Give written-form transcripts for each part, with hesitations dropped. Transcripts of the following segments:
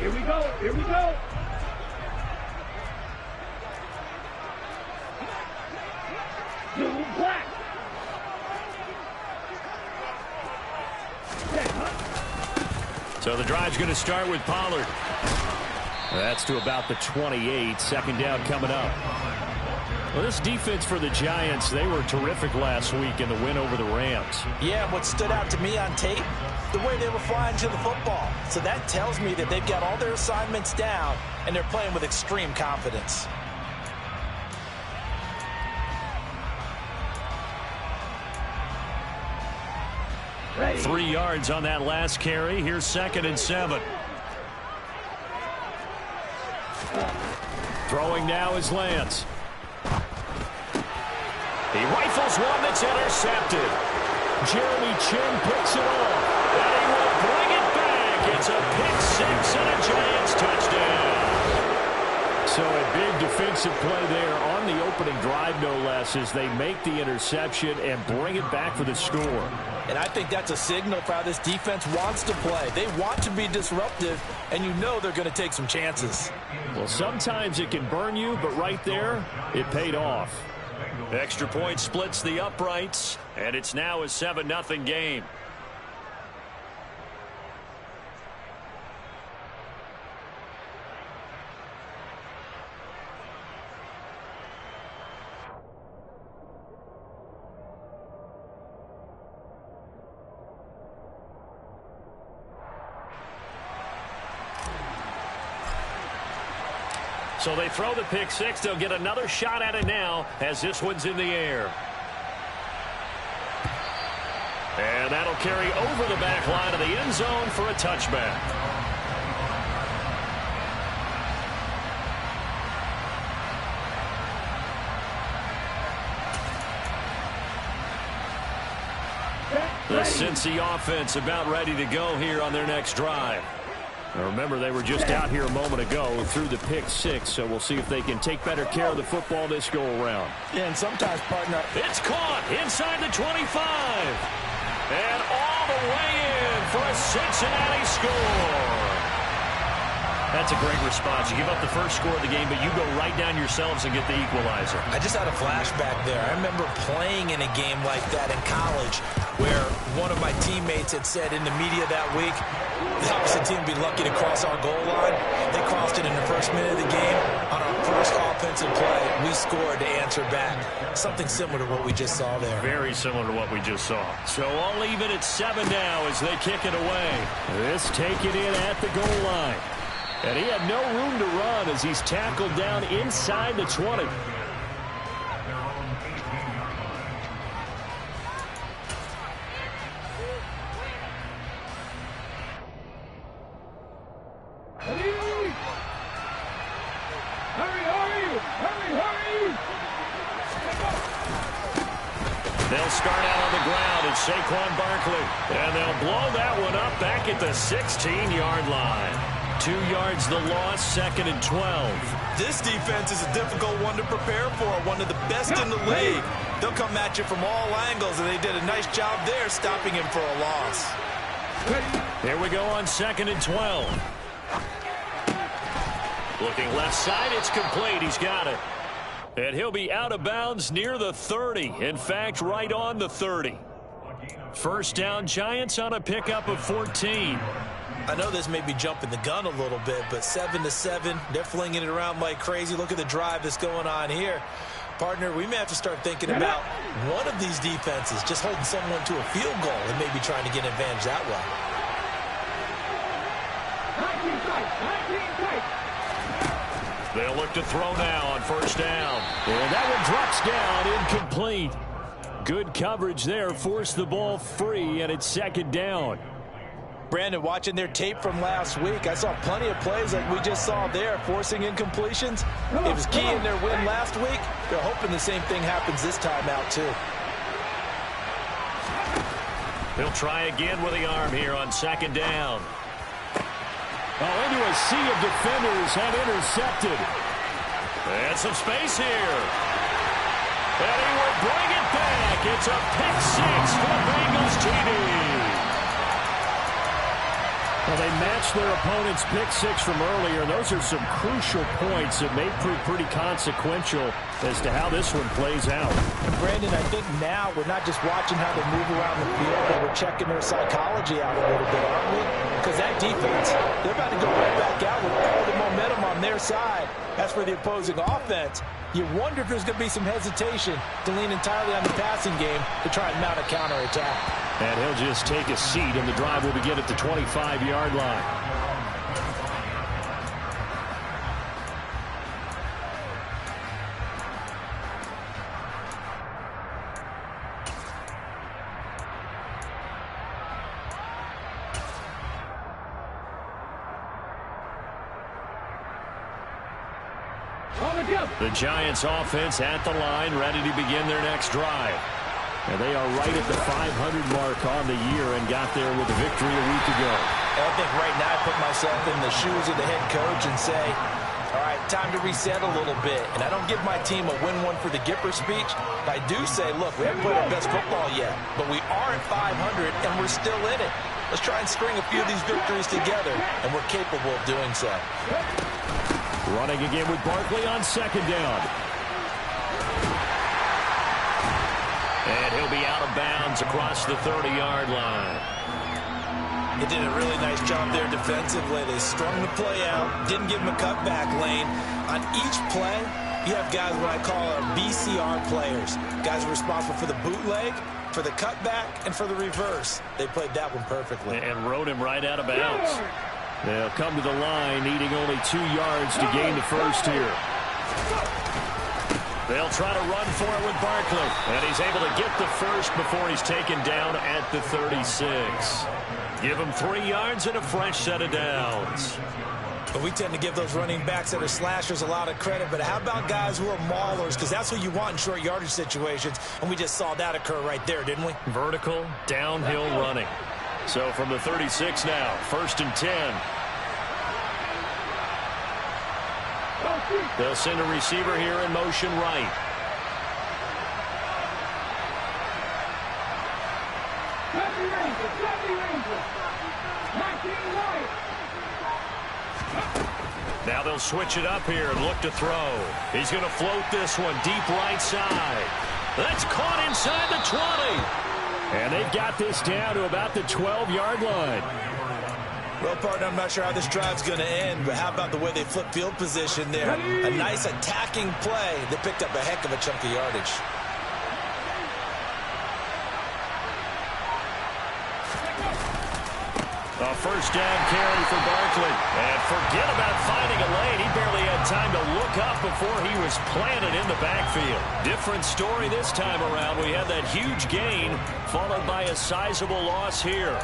Here we go. Here we go. Blue black. So the drive's going to start with Pollard. That's to about the 28. Second down coming up. Well, this defense for the Giants, they were terrific last week in the win over the Rams. Yeah, what stood out to me on tape, the way they were flying to the football. So that tells me that they've got all their assignments down, and they're playing with extreme confidence. Ready. 3 yards on that last carry. Here's 2nd and 7. Throwing now is Lance. He rifles one that's intercepted. Jeremy Chin picks it off. And he will bring it back. It's a pick 6 and a Giants touchdown. So a big defensive play there on the opening drive, no less, as they make the interception and bring it back for the score. And I think that's a signal for how this defense wants to play. They want to be disruptive, and you know they're going to take some chances. Well, sometimes it can burn you, but right there, it paid off. Extra point splits the uprights, and it's now a 7-0 game. So they throw the pick 6. They'll get another shot at it now as this one's in the air. And that'll carry over the back line of the end zone for a touchback. The Cincy offense about ready to go here on their next drive. Now remember, they were just out here a moment ago through the pick 6, so we'll see if they can take better care of the football this go-around. Yeah, and sometimes, partner, it's caught inside the 25. And all the way in for a Cincinnati score. That's a great response. You give up the first score of the game, but you go right down yourselves and get the equalizer. I just had a flashback there. I remember playing in a game like that in college where one of my teammates had said in the media that week, the opposite team would be lucky to cross our goal line. They crossed it in the first minute of the game. On our first offensive play, we scored to answer back. Something similar to what we just saw there. Very similar to what we just saw. So all even at 7 now as they kick it away. This taken in at the goal line. And he had no room to run as he's tackled down inside the 20. They'll start out on the ground at Saquon Barkley. And they'll blow that one up back at the 16-yard line. 2 yards the loss, 2nd and 12. This defense is a difficult one to prepare for, one of the best in the league. They'll come at you from all angles, and they did a nice job there stopping him for a loss. Here we go on 2nd and 12. Looking left side, it's complete. He's got it. And he'll be out of bounds near the 30. In fact, right on the 30. First down, Giants on a pickup of 14. I know this may be jumping the gun a little bit, but 7-7, they're flinging it around like crazy. Look at the drive that's going on here. Partner, we may have to start thinking about one of these defenses just holding someone to a field goal and maybe trying to get an advantage that way. They'll look to throw now on first down. And that one drops down, incomplete. Good coverage there, forced the ball free, and it's 2nd down. Brandon, watching their tape from last week, I saw plenty of plays like we just saw there, forcing incompletions. It was key in their win last week. They're hoping the same thing happens this time out, too. He'll try again with the arm here on 2nd down. Oh, into a sea of defenders and intercepted. And some space here. And he will bring it back. It's a pick 6 for Bengals TV. Well, they matched their opponent's pick six from earlier. Those are some crucial points that may prove pretty consequential as to how this one plays out. And Brandon, I think now we're not just watching how they move around the field, but we're checking their psychology out a little bit, aren't we? Because that defense, they're about to go right back out with all the momentum on their side. As for the opposing offense, you wonder if there's going to be some hesitation to lean entirely on the passing game to try and mount a counterattack. And he'll just take a seat, and the drive will begin at the 25-yard line. The Giants offense at the line, ready to begin their next drive. And they are right at the 500 mark on the year and got there with a victory a week ago. I think right now I put myself in the shoes of the head coach and say, all right, time to reset a little bit. And I don't give my team a win one for the Gipper speech. I do say, look, we haven't played our best football yet, but we are at 500 and we're still in it. Let's try and string a few of these victories together, and we're capable of doing so. Running again with Barkley on second down. And he'll be out of bounds across the 30-yard line. They did a really nice job there defensively. They strung the play out, didn't give him a cutback lane. On each play, you have guys what I call our BCR players. Guys are responsible for the bootleg, for the cutback, and for the reverse. They played that one perfectly. And rode him right out of bounds. They'll come to the line, needing only 2 yards to gain the first here. They'll try to run for it with Barkley. And he's able to get the first before he's taken down at the 36. Give him 3 yards and a fresh set of downs. But we tend to give those running backs that are slashers a lot of credit. But how about guys who are maulers? Because that's what you want in short yardage situations. And we just saw that occur right there, didn't we? Vertical, downhill running. So from the 36 now, 1st and 10. They'll send a receiver here in motion right. Now they'll switch it up here and look to throw. He's going to float this one deep right side. That's caught inside the 20. And they've got this down to about the 12-yard line. Well, partner, I'm not sure how this drive's going to end, but how about the way they flip field position there? A nice attacking play that picked up a heck of a chunk of yardage. A first down carry for Barkley. And forget about finding a lane. He barely had time to look up before he was planted in the backfield. Different story this time around. We had that huge gain followed by a sizable loss here.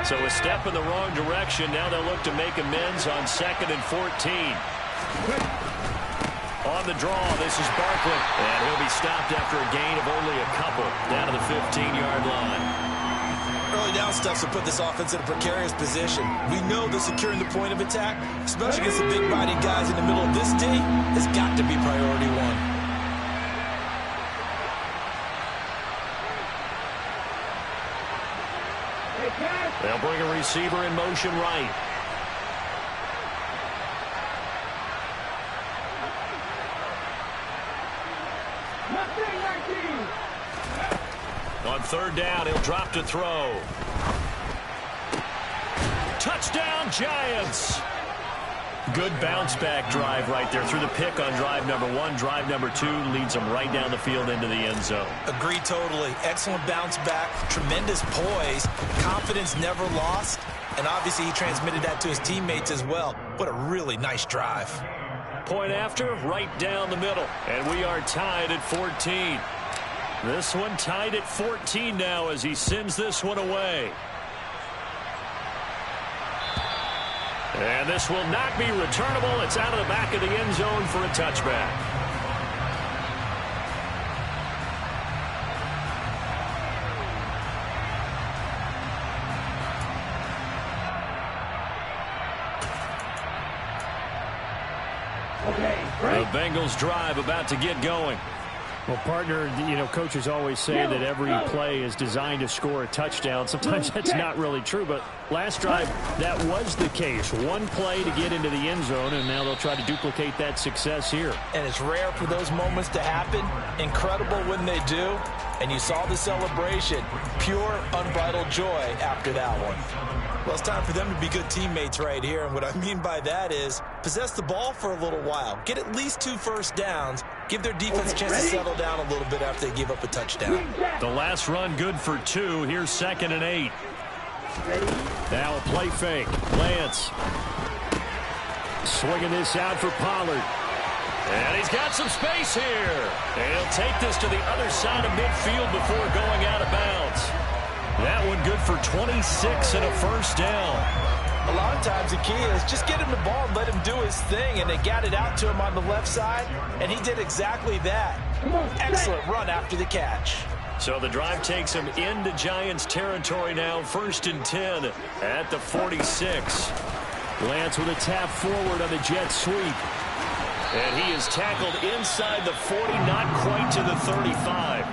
So a step in the wrong direction. Now they'll look to make amends on 2nd and 14. On the draw, this is Barkley. And he'll be stopped after a gain of only a couple down to the 15-yard line. Early down stuff to put this offense in a precarious position. We know that securing the point of attack, especially against the big-bodied guys in the middle of this D, has got to be priority one. They'll bring a receiver in motion right. On 3rd down, he'll drop to throw. Touchdown, Giants! Good bounce-back drive right there through the pick on drive number 1. Drive number 2 leads them right down the field into the end zone. Agree totally. Excellent bounce back, tremendous poise, confidence never lost, and obviously he transmitted that to his teammates as well. What a really nice drive. Point after, right down the middle, and we are tied at 14. This one tied at 14 now as he sends this one away. And this will not be returnable. It's out of the back of the end zone for a touchback. The Bengals drive about to get going. Well, partner, coaches always say that every play is designed to score a touchdown. Sometimes that's not really true, but last drive, that was the case. One play to get into the end zone, and now they'll try to duplicate that success here. And it's rare for those moments to happen. Incredible when they do. And you saw the celebration. Pure, unbridled joy after that one. Well, it's time for them to be good teammates right here. And what I mean by that is possess the ball for a little while. Get at least 2 first downs. Give their defense a chance to settle down a little bit after they give up a touchdown. The last run good for 2. Here's 2nd and 8. Now a play fake. Lance swinging this out for Pollard. And he's got some space here. And he'll take this to the other side of midfield before going out of bounds. That one good for 26 and a first down. A lot of times the key is just get him the ball and let him do his thing. And they got it out to him on the left side. And he did exactly that. Excellent run after the catch. So the drive takes him into Giants territory now. 1st and 10 at the 46. Lance with a tap forward on the jet sweep. And he is tackled inside the 40, not quite to the 35.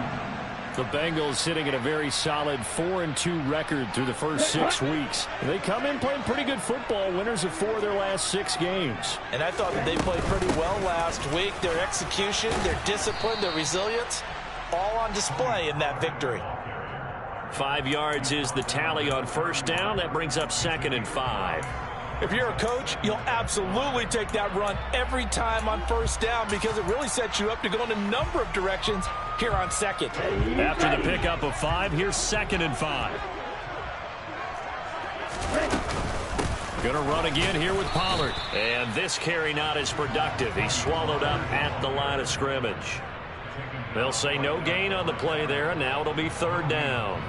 The Bengals sitting at a very solid 4-2 record through the first 6 weeks. They come in playing pretty good football, winners of 4 of their last 6 games. And I thought that they played pretty well last week. Their execution, their discipline, their resilience, all on display in that victory. 5 yards is the tally on first down. That brings up 2nd and 5. If you're a coach, you'll absolutely take that run every time on first down because it really sets you up to go in a number of directions here on 2nd. After the pickup of 5, here's 2nd and 5. Going to run again here with Pollard. And this carry not as productive. He's swallowed up at the line of scrimmage. They'll say no gain on the play there, and now it'll be 3rd down.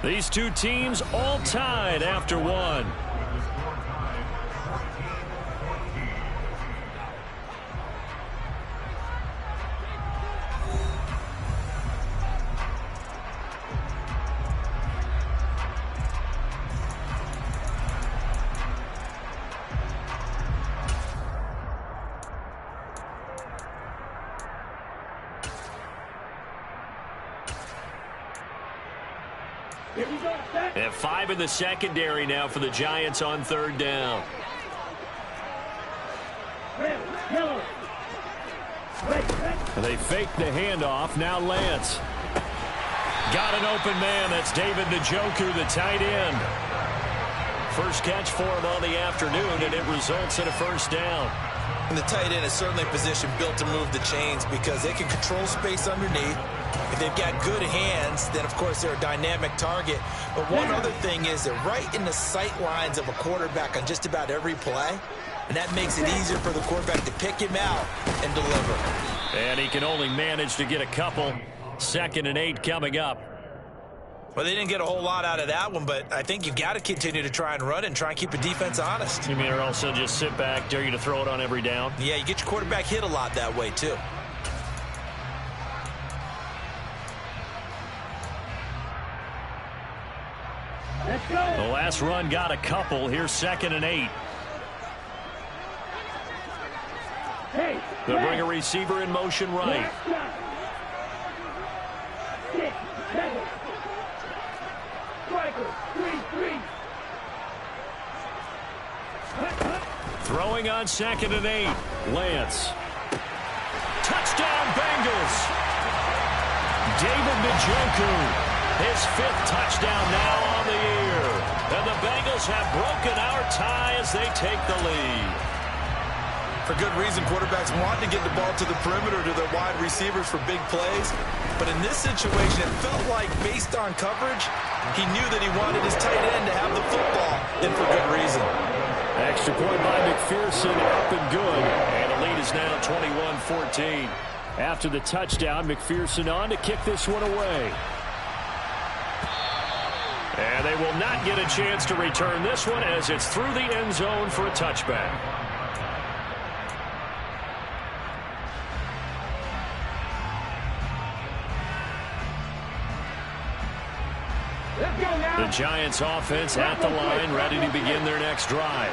These two teams all tied after 1. And 5 in the secondary now for the Giants on 3rd down. They fake the handoff. Now Lance. Got an open man. That's David Njoku, the tight end. First catch for him on the afternoon, and it results in a first down. And the tight end is certainly a position built to move the chains because they can control space underneath. If they've got good hands, then, of course, they're a dynamic target. But one other thing is they're right in the sight lines of a quarterback on just about every play. And that makes it easier for the quarterback to pick him out and deliver. And he can only manage to get a couple. 2nd and 8 coming up. Well, they didn't get a whole lot out of that one, but I think you've got to continue to try and run and try and keep the defense honest. You mean or also just sit back, dare you to throw it on every down? Yeah, you get your quarterback hit a lot that way, too. Let's go. The last run got a couple. Here's 2nd and 8. Hey, They'll bring a receiver in motion right. 6, 7. Striker, 3. Throwing on 2nd and 8. Lance. Touchdown Bengals. David Njoku. His 5th touchdown now on the year. And the Bengals have broken our tie as they take the lead. For good reason, quarterbacks want to get the ball to the perimeter to their wide receivers for big plays. But in this situation, it felt like based on coverage, he knew that he wanted his tight end to have the football, and for good reason. Extra point by McPherson, up and good. And the lead is now 21-14. After the touchdown, McPherson on to kick this one away. And they will not get a chance to return this one as it's through the end zone for a touchback. Let's go now. The Giants offense at the line, ready to begin their next drive.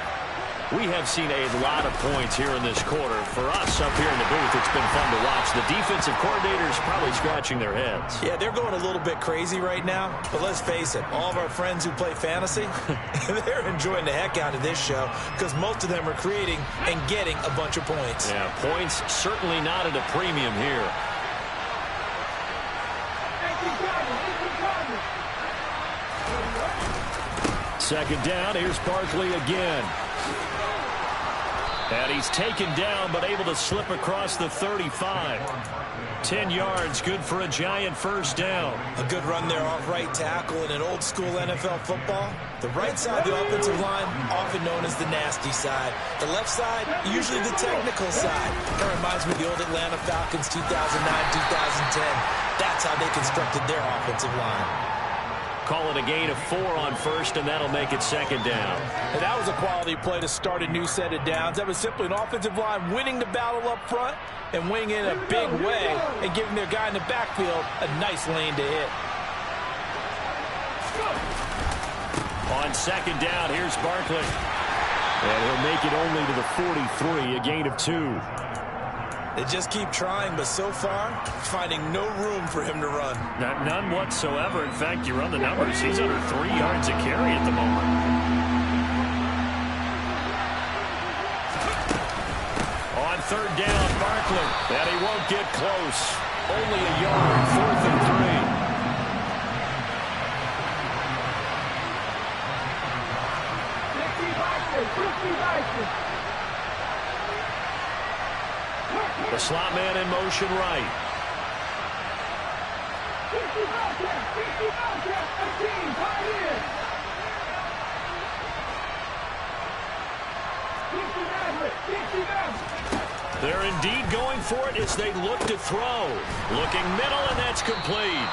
We have seen a lot of points here in this quarter. For us up here in the booth, it's been fun to watch. The defensive coordinators probably scratching their heads. Yeah, they're going a little bit crazy right now. But let's face it, all of our friends who play fantasy, they're enjoying the heck out of this show because most of them are creating and getting a bunch of points. Yeah, points certainly not at a premium here. Second down, here's Barkley again. And he's taken down, but able to slip across the 35. 10 yards, good for a Giant first down. A good run there off right tackle in an old school NFL football. The right side of the offensive line, often known as the nasty side. The left side, usually the technical side. That reminds me of the old Atlanta Falcons 2009-2010. That's how they constructed their offensive line. Call it a gain of 4 on first, and that'll make it second down. And that was a quality play to start a new set of downs. That was simply an offensive line winning the battle up front and winning in a big way and giving their guy in the backfield a nice lane to hit. On second down, here's Barkley. And he'll make it only to the 43, a gain of 2. They just keep trying, but so far, finding no room for him to run. None whatsoever. In fact, you run the numbers. He's under 3 yards a carry at the moment. On third down, Barkley. And he won't get close. Only a yard, 4th and 3. The slot man in motion right. They're indeed going for it as they look to throw. Looking middle, and that's complete.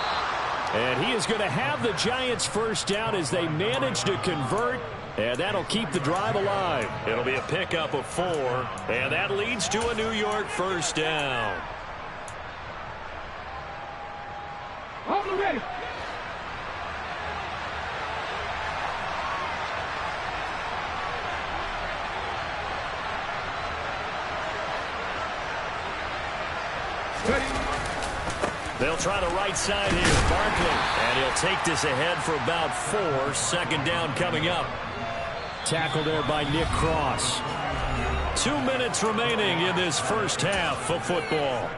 And he is going to have the Giants first down as they manage to convert. And that'll keep the drive alive. It'll be a pickup of 4. And that leads to a New York first down. Ready. They'll try the right side here. Barkley. And he'll take this ahead for about 4. Second down coming up. Tackled there by Nick Cross. 2 minutes remaining in this first half of football.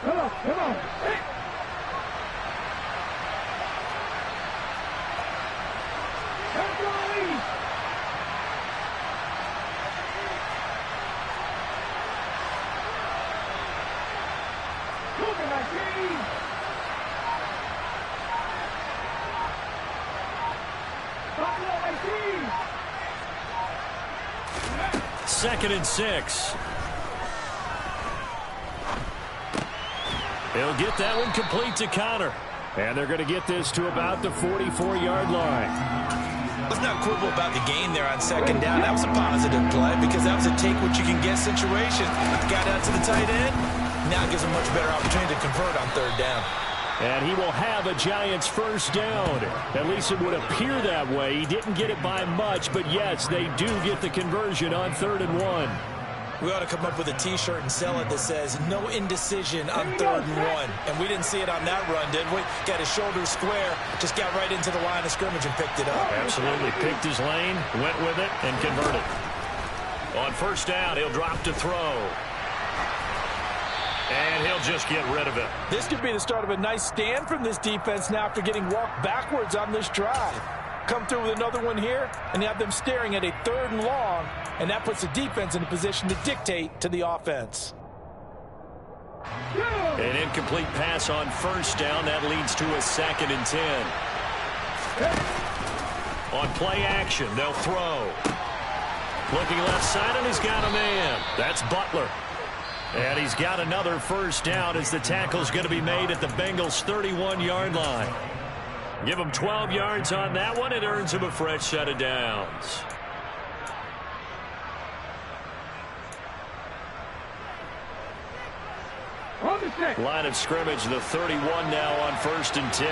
Come on, come on. Hey. Let's go, lead. Look at my team. Follow my team. 2nd and 6. He'll get that one complete to Connor. And they're going to get this to about the 44-yard line. Let's not quibble about the gain there on second down. That was a positive play because that was a take-what-you-can-get situation. Got out to the tight end. Now it gives him a much better opportunity to convert on third down. And he will have a Giants first down. At least it would appear that way. He didn't get it by much, but yes, they do get the conversion on 3rd and 1. We ought to come up with a T-shirt and sell it that says, no indecision on 3rd and 1. And we didn't see it on that run, did we? Got his shoulders square, just got right into the line of scrimmage and picked it up. Absolutely. Picked his lane, went with it, and converted. On first down, he'll drop to throw. And he'll just get rid of it. This could be the start of a nice stand from this defense now after getting walked backwards on this drive. Come through with another one here, and you have them staring at a 3rd and long, and that puts the defense in a position to dictate to the offense. An incomplete pass on first down. That leads to a 2nd and 10. On play action, they'll throw. Looking left side, and he's got a man. That's Butler. And he's got another first down as the tackle's going to be made at the Bengals' 31-yard line. Give him 12 yards on that one. It earns him a fresh set of downs. 26. Line of scrimmage, the 31 now on 1st and 10.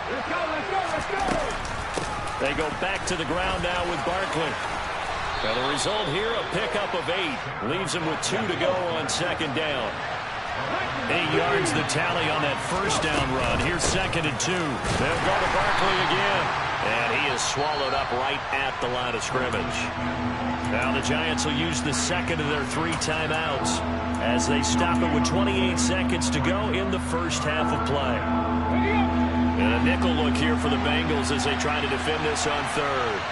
Let's go, let's go, let's go! They go back to the ground now with Barkley. Now the result here, a pickup of 8. Leaves him with 2 to go on 2nd down. 8 yards the tally on that 1st down run. Here's 2nd and 2. They'll go to Barkley again. And he is swallowed up right at the line of scrimmage. Now the Giants will use the 2nd of their 3 timeouts as they stop it with 28 seconds to go in the first half of play. And a nickel look here for the Bengals as they try to defend this on 3rd.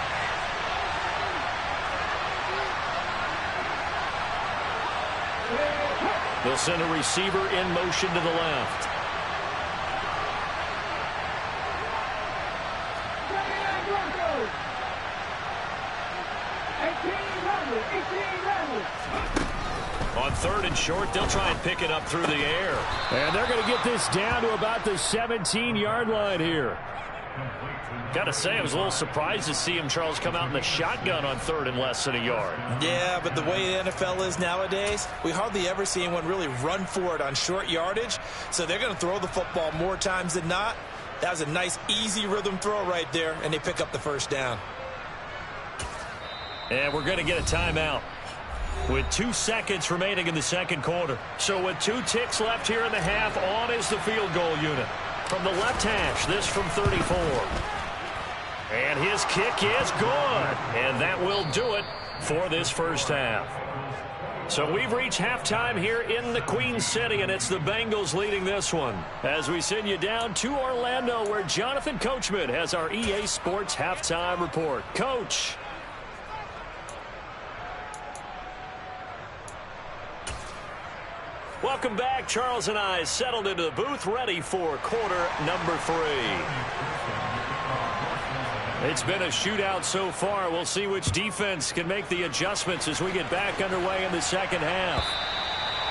They'll send a receiver in motion to the left. On 3rd and short, they'll try and pick it up through the air. And they're going to get this down to about the 17-yard line here. Got to say, I was a little surprised to see him, Charles, come out in the shotgun on 3rd and less than a yard. Yeah, but the way the NFL is nowadays, we hardly ever see anyone really run for it on short yardage. So they're going to throw the football more times than not. That was a nice, easy rhythm throw right there, and they pick up the 1st down. And we're going to get a timeout with 2 seconds remaining in the 2nd quarter. So with 2 ticks left here in the half, on is the field goal unit. From the left hash, this from 34. And his kick is good. And that will do it for this first half. So we've reached halftime here in the Queen City, and it's the Bengals leading this one. As we send you down to Orlando, where Jonathan Coachman has our EA Sports halftime report. Coach. Welcome back. Charles and I settled into the booth, ready for quarter number 3. It's been a shootout so far. We'll see which defense can make the adjustments as we get back underway in the 2nd half.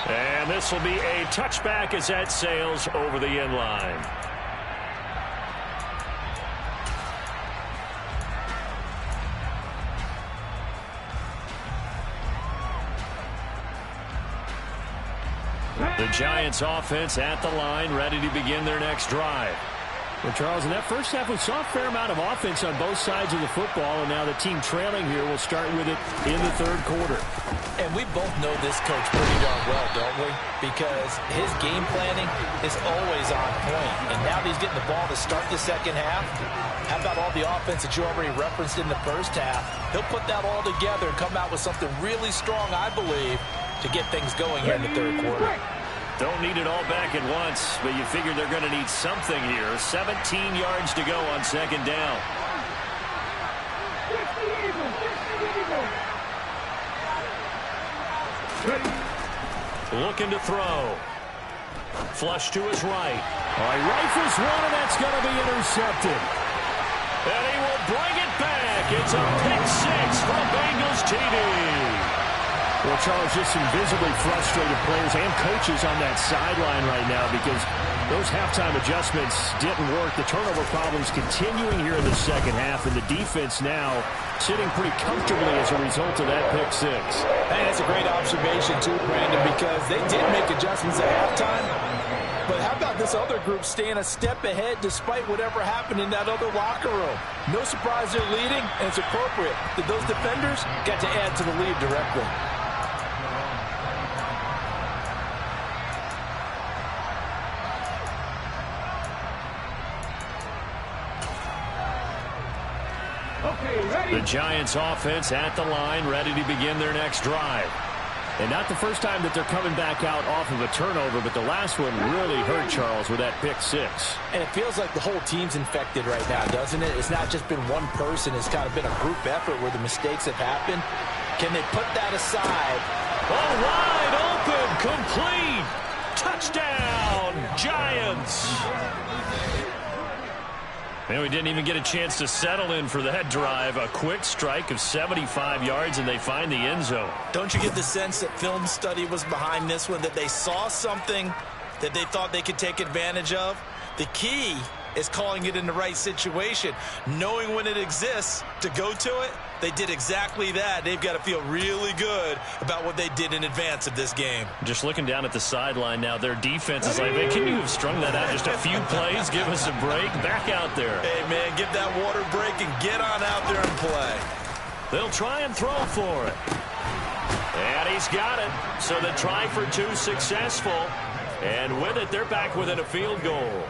And this will be a touchback as that sails over the end line. The Giants offense at the line, ready to begin their next drive. Well, Charles, in that first half, we saw a fair amount of offense on both sides of the football, and now the team trailing here will start with it in the 3rd quarter. And we both know this coach pretty darn well, don't we? Because his game planning is always on point. And now that he's getting the ball to start the 2nd half, how about all the offense that you already referenced in the first half? He'll put that all together and come out with something really strong, I believe, to get things going here in the 3rd quarter. Don't need it all back at once, but you figure they're going to need something here. 17 yards to go on 2nd down. Looking to throw. Flush to his right. All right, rifles one, and that's going to be intercepted. And he will bring it back. It's a pick 6 for the Bengals TD. Well, Charles, just some visibly frustrated players and coaches on that sideline right now because those halftime adjustments didn't work. The turnover problems continuing here in the 2nd half, and the defense now sitting pretty comfortably as a result of that pick 6. Hey, that's a great observation, too, Brandon, because they did make adjustments at halftime. But how about this other group staying a step ahead despite whatever happened in that other locker room? No surprise they're leading, and it's appropriate that those defenders got to add to the lead directly. The Giants offense at the line, ready to begin their next drive. And not the first time that they're coming back out off of a turnover, but the last one really hurt Charles with that pick 6. And it feels like the whole team's infected right now, doesn't it? It's not just been one person. It's kind of been a group effort where the mistakes have happened. Can they put that aside? Oh, wide open, complete. Touchdown, Giants. And we didn't even get a chance to settle in for that drive. A quick strike of 75 yards, and they find the end zone. Don't you get the sense that film study was behind this one, that they saw something that they thought they could take advantage of? The key is calling it in the right situation. Knowing when it exists to go to it, they did exactly that. They've got to feel really good about what they did in advance of this game. Just looking down at the sideline now, their defense is like, man, can you have strung that out just a few plays? Give us a break. Back out there. Hey, man, give that water break and get on out there and play. They'll try and throw for it. And he's got it. So the try for two successful. And with it, they're back within a field goal.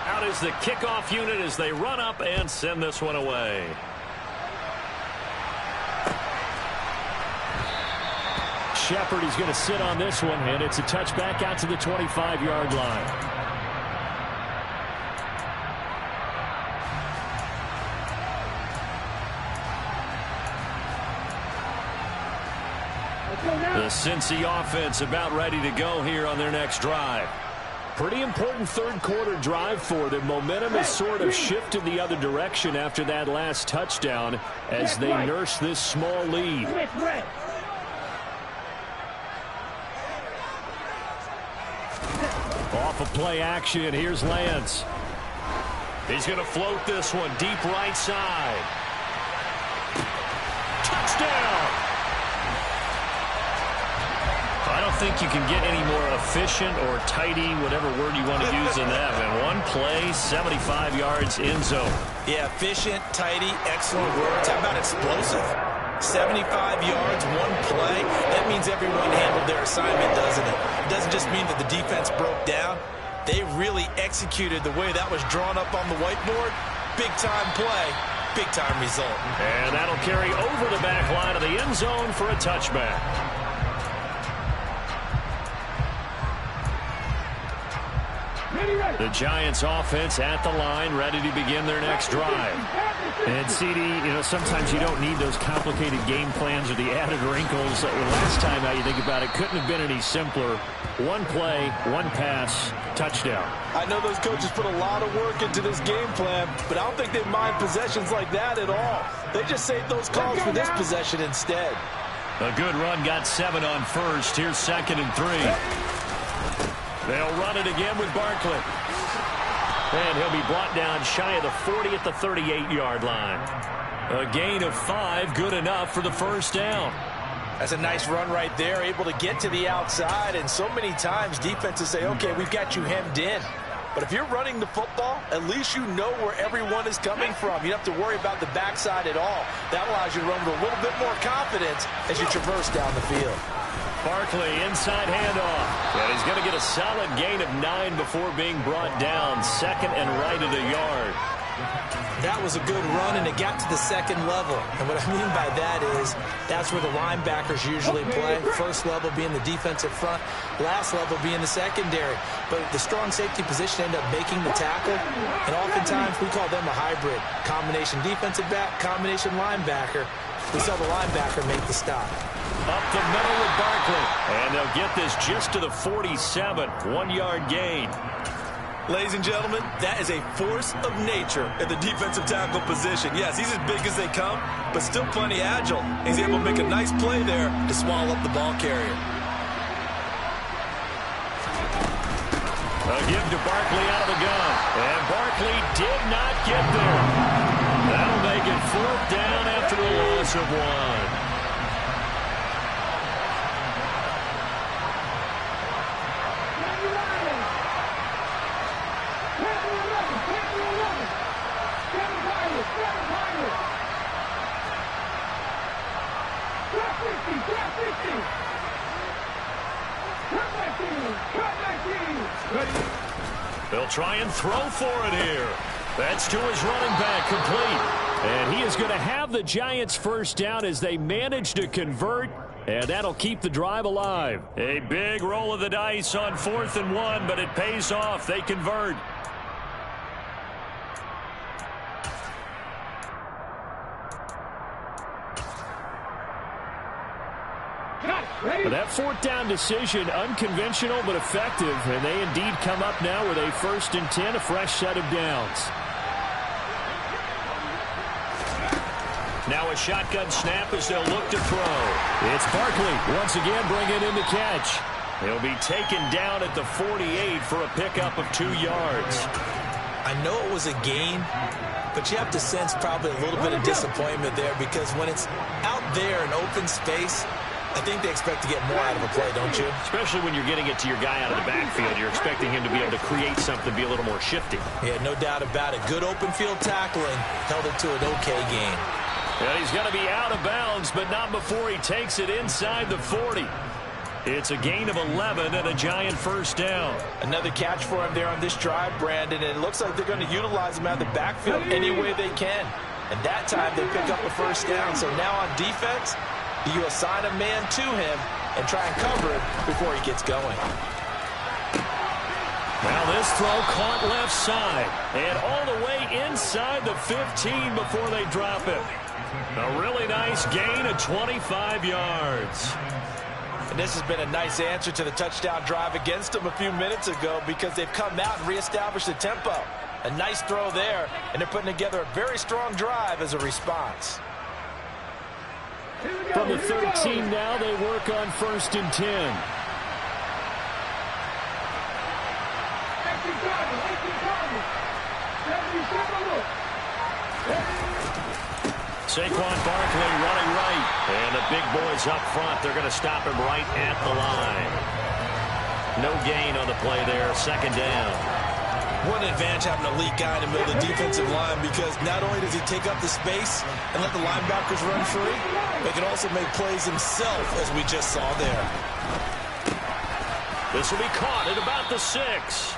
Out is the kickoff unit as they run up and send this one away. Shepard is going to sit on this one, and it's a touchback out to the 25-yard line. The Cincy offense about ready to go here on their next drive. Pretty important third-quarter drive for them. Momentum has sort of shifted the other direction after that last touchdown as they nurse this small lead. Off of play action, here's Lance. He's going to float this one deep right side. Touchdown! I don't think you can get any more efficient or tidy, whatever word you want to use in that. And one play, 75 yards in zone. Yeah, efficient, tidy, excellent words. How about explosive? 75 yards, one play. That means everyone handled their assignment, doesn't it? It doesn't just mean that the defense broke down. They really executed the way that was drawn up on the whiteboard. Big-time play, big-time result. And that'll carry over the back line of the end zone for a touchback. The Giants offense at the line, ready to begin their next drive. And CD, sometimes you don't need those complicated game plans or the added wrinkles. Last time, now you think about it, couldn't have been any simpler. One play, one pass, touchdown. I know those coaches put a lot of work into this game plan, but I don't think they mind possessions like that at all. They just save those calls for this possession instead. A good run, got 7 on first. Here's 2nd and 3. They'll run it again with Barkley. And he'll be brought down shy of the 40 at the 38-yard line. A gain of 5, good enough for the first down. That's a nice run right there, able to get to the outside. And so many times defenses say, okay, we've got you hemmed in. But if you're running the football, at least you know where everyone is coming from. You don't have to worry about the backside at all. That allows you to run with a little bit more confidence as you traverse down the field. Barkley, inside handoff. And he's going to get a solid gain of 9 before being brought down. 2nd and right at a yard. That was a good run, and it got to the second level. And what I mean by that is that's where the linebackers usually play. First level being the defensive front, last level being the secondary. But the strong safety position ended up making the tackle, and oftentimes we call them a hybrid. Combination defensive back, combination linebacker. We saw the linebacker make the stop. Up the middle with Barkley. And they'll get this just to the 47. 1-yard gain. Ladies and gentlemen, that is a force of nature in the defensive tackle position. Yes, he's as big as they come, but still plenty agile. He's able to make a nice play there to swallow up the ball carrier. A give to Barkley out of the gun. And Barkley did not get there. That'll make it 4th down after a loss of 1. They'll try and throw for it here. That's to his running back, complete. And he is going to have the Giants first down as they manage to convert, and that'll keep the drive alive. A big roll of the dice on 4th and 1, but it pays off. They convert. That 4th down decision, unconventional but effective, and they indeed come up now with a 1st and 10, a fresh set of downs. Now a shotgun snap as they'll look to throw. It's Barkley once again bringing in the catch. He'll be taken down at the 48 for a pickup of 2 yards. I know it was a gain, but you have to sense probably a little bit of disappointment there because when it's out there in open space, I think they expect to get more out of a play, don't you? Especially when you're getting it to your guy out of the backfield. You're expecting him to be able to create something, be a little more shifty. Yeah, no doubt about it. Good open field tackling held it to an okay gain. And he's going to be out of bounds, but not before he takes it inside the 40. It's a gain of 11 and a giant first down. Another catch for him there on this drive, Brandon, and it looks like they're going to utilize him out of the backfield any way they can. And that time they pick up a first down. So now on defense, you assign a man to him and try and cover it before he gets going. Now this throw caught left side and all the way inside the 15 before they drop it. A really nice gain of 25 yards. And this has been a nice answer to the touchdown drive against them a few minutes ago because they've come out and reestablished the tempo. A nice throw there, and they're putting together a very strong drive as a response. From the 13 now, they work on 1st and 10. Saquon Barkley running right. And the big boys up front. They're going to stop him right at the line. No gain on the play there. 2nd down. What an advantage having a elite guy in the middle of the defensive line because not only does he take up the space and let the linebackers run free, but he can also make plays himself, as we just saw there. This will be caught at about the 6.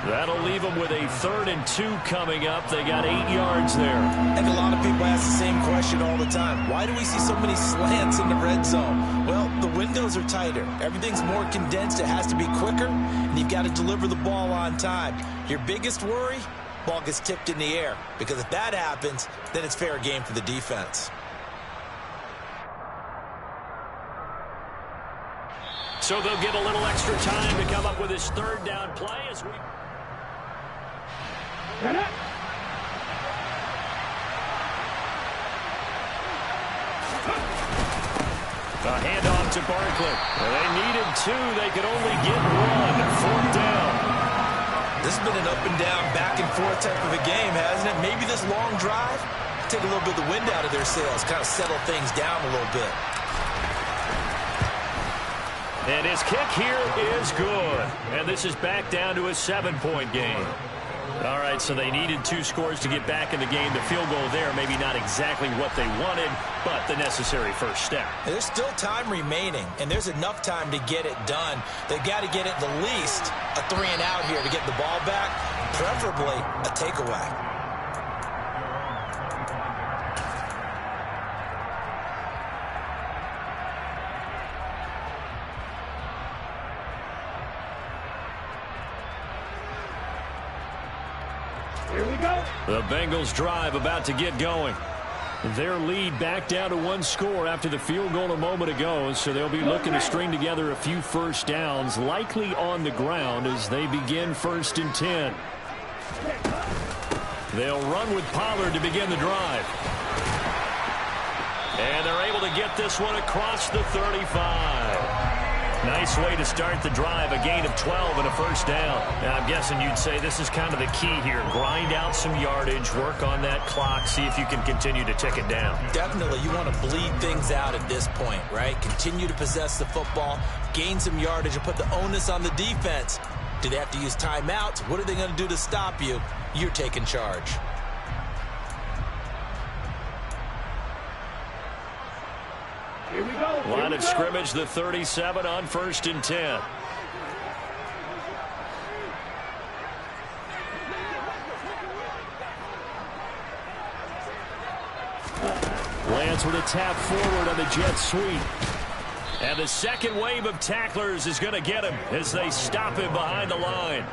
That'll leave them with a 3rd and 2 coming up. They got 8 yards there. And a lot of people ask the same question all the time. Why do we see so many slants in the red zone? Well, the windows are tighter. Everything's more condensed. It has to be quicker, and you've got to deliver the ball on time. Your biggest worry, ball gets tipped in the air. Because if that happens, then it's fair game for the defense. So they'll get a little extra time to come up with his 3rd down play as we... A handoff to Barkley. Well, they needed 2. They could only get 1. 4th down. This has been an up and down, back and forth type of a game, hasn't it? Maybe this long drive take a little bit of the wind out of their sails, kind of settle things down a little bit. And his kick here is good. And this is back down to a 7-point game. All right, so they needed 2 scores to get back in the game. The field goal there, maybe not exactly what they wanted, but the necessary first step. There's still time remaining, and there's enough time to get it done. They've got to get at the least a 3 and out here to get the ball back, preferably a takeaway. The Bengals drive about to get going. Their lead back down to 1 score after the field goal a moment ago, so they'll be looking to string together a few first downs, likely on the ground as they begin 1st and 10. They'll run with Pollard to begin the drive. And they're able to get this one across the 35. Nice way to start the drive, a gain of 12 and a first down. Now, I'm guessing you'd say this is kind of the key here. Grind out some yardage, work on that clock, see if you can continue to tick it down. Definitely, you want to bleed things out at this point, right? Continue to possess the football, gain some yardage, and put the onus on the defense. Do they have to use timeouts? What are they going to do to stop you? You're taking charge. Here we go. Line of scrimmage, the 37 on 1st and 10. Lance with a tap forward on the jet sweep. And the second wave of tacklers is going to get him as they stop him behind the line.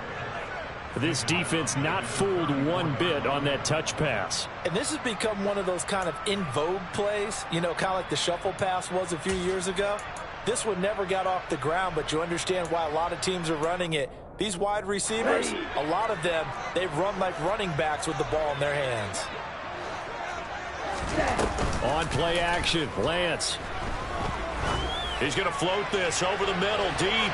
This defense not fooled one bit on that touch pass. And this has become one of those kind of in vogue plays, you know, kind of like the shuffle pass was a few years ago. This one never got off the ground, but you understand why a lot of teams are running it. These wide receivers, a lot of them, they run like running backs with the ball in their hands. On play action, Lance. He's going to float this over the middle, deep.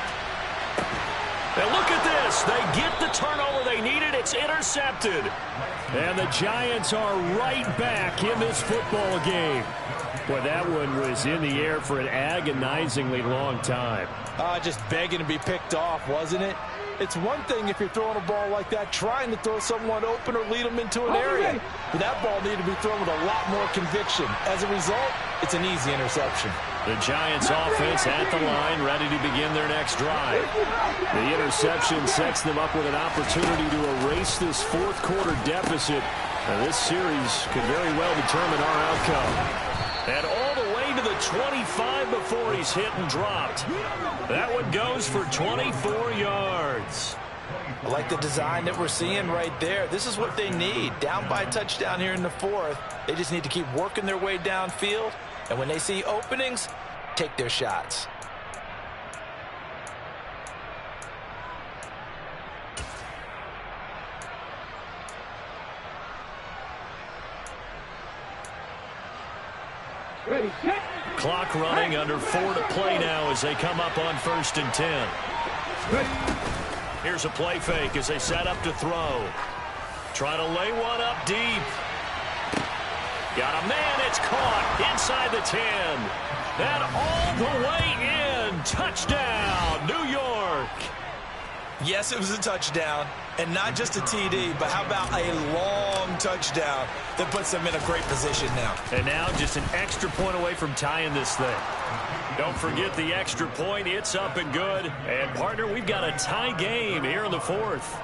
And look at this. They get the turnover they needed. It's intercepted. And the Giants are right back in this football game. Boy, that one was in the air for an agonizingly long time. Just begging to be picked off, wasn't it? It's one thing if you're throwing a ball like that, trying to throw someone open or lead them into an area. But that ball needed to be thrown with a lot more conviction. As a result, it's an easy interception. The Giants offense at the line, ready to begin their next drive. The interception sets them up with an opportunity to erase this fourth quarter deficit. Now, this series could very well determine our outcome. And all the way to the 25 before he's hit and dropped. That one goes for 24 yards. I like the design that we're seeing right there. This is what they need. Down by a touchdown here in the fourth. They just need to keep working their way downfield. And when they see openings, take their shots. Ready, set. Clock running, under 4 to play now as they come up on 1st and 10. Here's a play fake as they set up to throw. Trying to lay one up deep. Got a man, it's caught inside the 10. And all the way in. Touchdown, New York. Yes, it was a touchdown, and not just a TD, but how about a long touchdown that puts them in a great position now. And now just an extra point away from tying this thing. Don't forget the extra point. It's up and good. And, partner, we've got a tie game here in the fourth.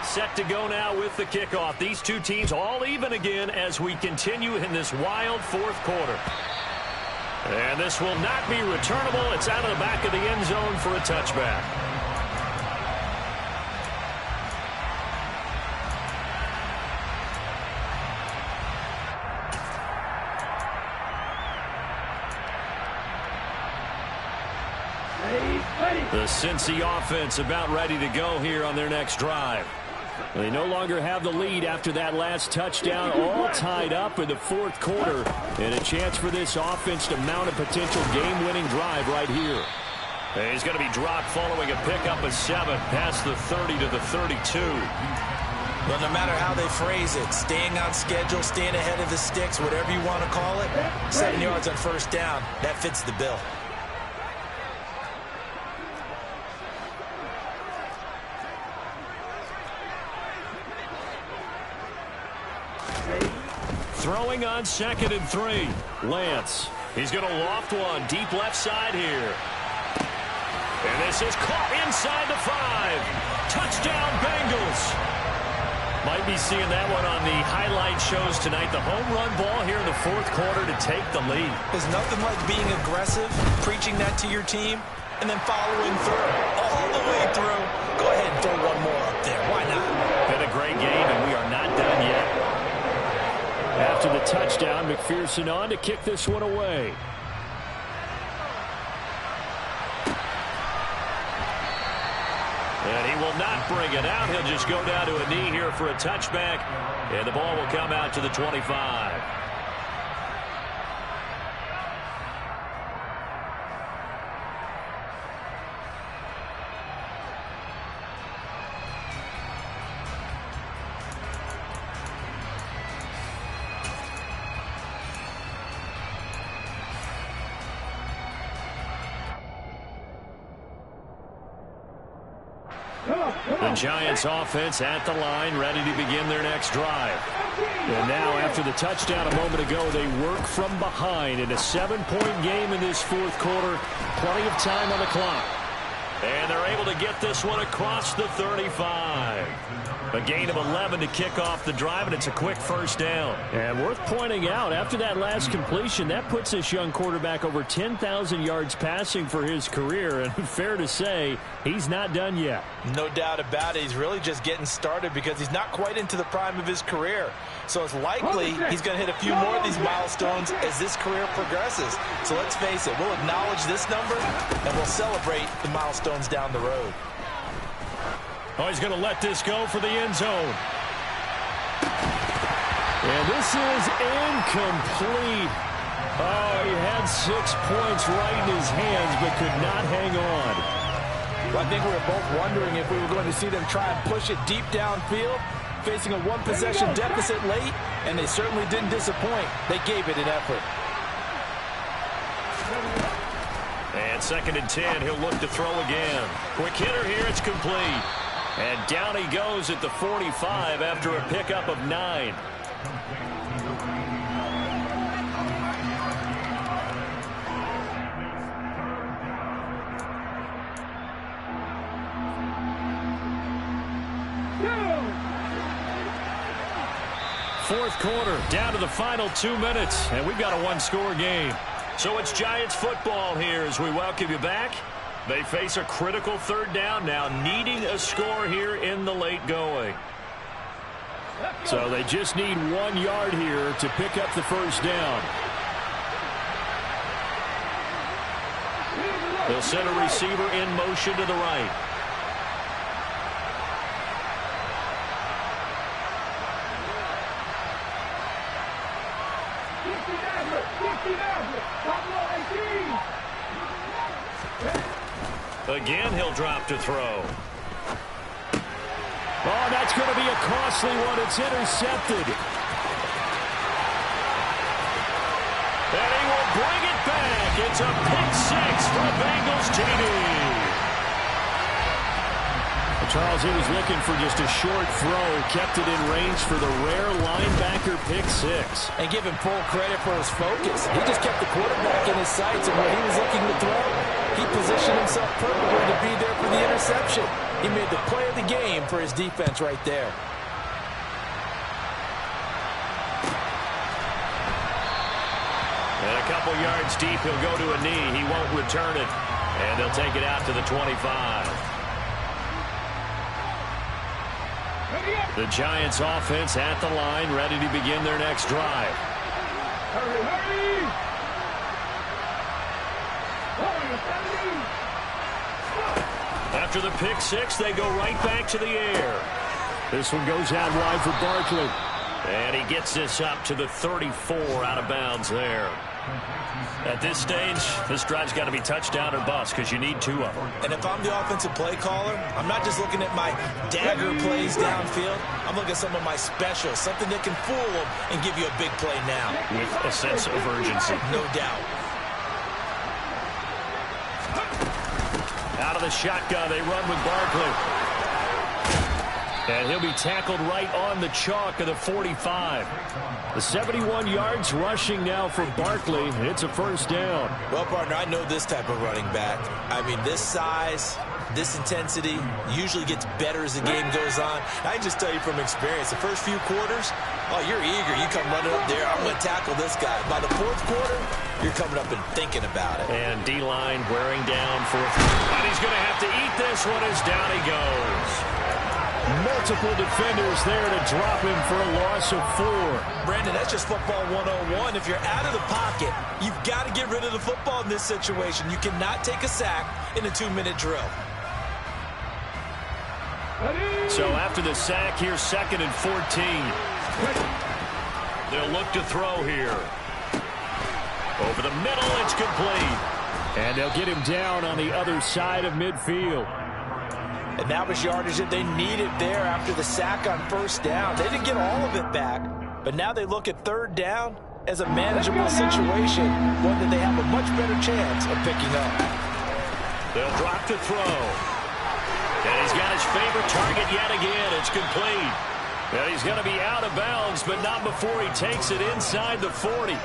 Set to go now with the kickoff. These two teams all even again as we continue in this wild fourth quarter. And this will not be returnable. It's out of the back of the end zone for a touchback. The Cincy offense about ready to go here on their next drive. They no longer have the lead after that last touchdown, all tied up in the fourth quarter. And a chance for this offense to mount a potential game-winning drive right here. And he's going to be dropped following a pickup of 7 past the 30 to the 32. Well, no matter how they phrase it, staying on schedule, staying ahead of the sticks, whatever you want to call it, 7 yards on first down, that fits the bill. Throwing on 2nd and 3. Lance. He's going to loft one deep left side here. And this is caught inside the 5. Touchdown, Bengals. Might be seeing that one on the highlight shows tonight. The home run ball here in the fourth quarter to take the lead. There's nothing like being aggressive, preaching that to your team, and then following through. All the way through. Go ahead and throw one more up there. Why not? Been a great game, and we are not done yet. After the touchdown, McPherson on to kick this one away. And he will not bring it out. He'll just go down to a knee here for a touchback. And the ball will come out to the 25. The Giants offense at the line, ready to begin their next drive. And now, after the touchdown a moment ago, they work from behind in a 7-point game in this fourth quarter. Plenty of time on the clock. And they're able to get this one across the 35. A gain of 11 to kick off the drive, and it's a quick first down. And worth pointing out, after that last completion, that puts this young quarterback over 10,000 yards passing for his career. And fair to say, he's not done yet. No doubt about it. He's really just getting started because he's not quite into the prime of his career. So it's likely he's going to hit a few more of these milestones as this career progresses. So let's face it, we'll acknowledge this number and we'll celebrate the milestones down the road. Oh, he's going to let this go for the end zone. And this is incomplete. Oh, he had 6 points right in his hands, but could not hang on. Well, I think we were both wondering if we were going to see them try and push it deep downfield, facing a one-possession deficit late, and they certainly didn't disappoint. They gave it an effort. And 2nd and 10, he'll look to throw again. Quick hitter here, it's complete. And down he goes at the 45 after a pickup of 9. Fourth quarter, down to the final 2 minutes, and we've got a one-score game. So it's Giants football here as we welcome you back. They face a critical 3rd down now, needing a score here in the late going. So they just need 1 yard here to pick up the first down. They'll send a receiver in motion to the right. Again, he'll drop to throw. Oh, that's going to be a costly one. It's intercepted. And he will bring it back. It's a pick 6 for Bengals TD. Charles, he was looking for just a short throw, kept it in range for the rare linebacker pick 6. And give him full credit for his focus. He just kept the quarterback in his sights, and when he was looking to throw, he positioned himself perfectly to be there for the interception. He made the play of the game for his defense right there. And a couple yards deep, he'll go to a knee. He won't return it. And they'll take it out to the 25. The Giants offense at the line, ready to begin their next drive. Hurry, hurry! After the pick 6, they go right back to the air. This one goes out wide for Barkley. And he gets this up to the 34 out of bounds there. At this stage, this drive's got to be touchdown or bust because you need 2 of them. And if I'm the offensive play caller, I'm not just looking at my dagger plays downfield. I'm looking at some of my specials, something that can fool them and give you a big play now. With a sense of urgency. No doubt. Out of the shotgun, they run with Barkley. And he'll be tackled right on the chalk of the 45. The 71 yards rushing now for Barkley. It's a first down. Well, partner, I know this type of running back. I mean, this size, this intensity usually gets better as the game goes on. I can just tell you from experience, the first few quarters, oh, you're eager. You come running up there, I'm going to tackle this guy. By the 4th quarter, you're coming up and thinking about it. And D-line wearing down 4th. And he's going to have to eat this one as down he goes. Multiple defenders there to drop him for a loss of 4. Brandon, that's just football 101. If you're out of the pocket, you've got to get rid of the football in this situation. You cannot take a sack in a 2-minute drill. So after the sack, here's 2nd and 14. They'll look to throw here. Over the middle, it's complete. And they'll get him down on the other side of midfield. And that was yardage that they needed there after the sack on 1st down. They didn't get all of it back, but now they look at 3rd down as a manageable situation, one that they have a much better chance of picking up. They'll drop to throw. And he's got his favorite target yet again. It's complete. And he's going to be out of bounds, but not before he takes it inside the 40.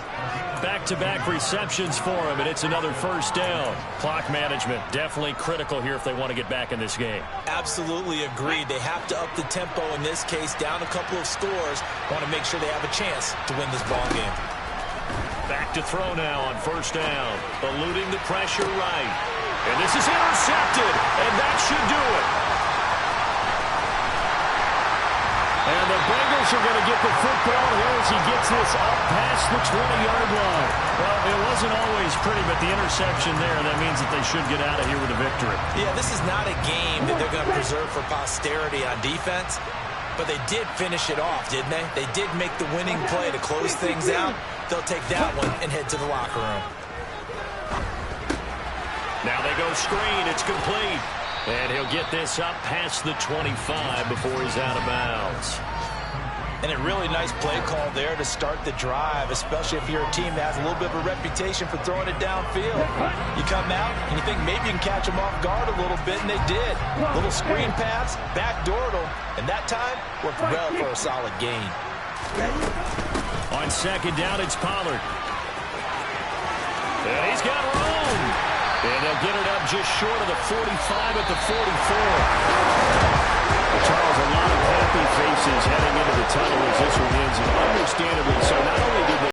Back-to-back receptions for him, and it's another first down. Clock management definitely critical here if they want to get back in this game. Absolutely agreed. They have to up the tempo in this case, down a couple of scores. Want to make sure they have a chance to win this ball game. Back to throw now on 1st down. Eluding the pressure right. And this is intercepted, and that should do it. And the Bengals are going to get the football here as he gets this up past the 20-yard line. Well, it wasn't always pretty, but the interception there, that means that they should get out of here with a victory. Yeah, this is not a game that they're going to preserve for posterity on defense. But they did finish it off, didn't they? They did make the winning play to close things out. They'll take that one and head to the locker room. Now they go screen. It's complete. And he'll get this up past the 25 before he's out of bounds. And a really nice play call there to start the drive, especially if you're a team that has a little bit of a reputation for throwing it downfield. You come out and you think maybe you can catch them off guard a little bit, and they did. Little screen pass, backdoored them, and that time worked well for a solid gain. On second down, it's Pollard. And he's got room. And they'll get it up just short of the 45 at the 44. Charles, a lot of happy faces heading into the tunnel as this one ends. And understandably so, not only did they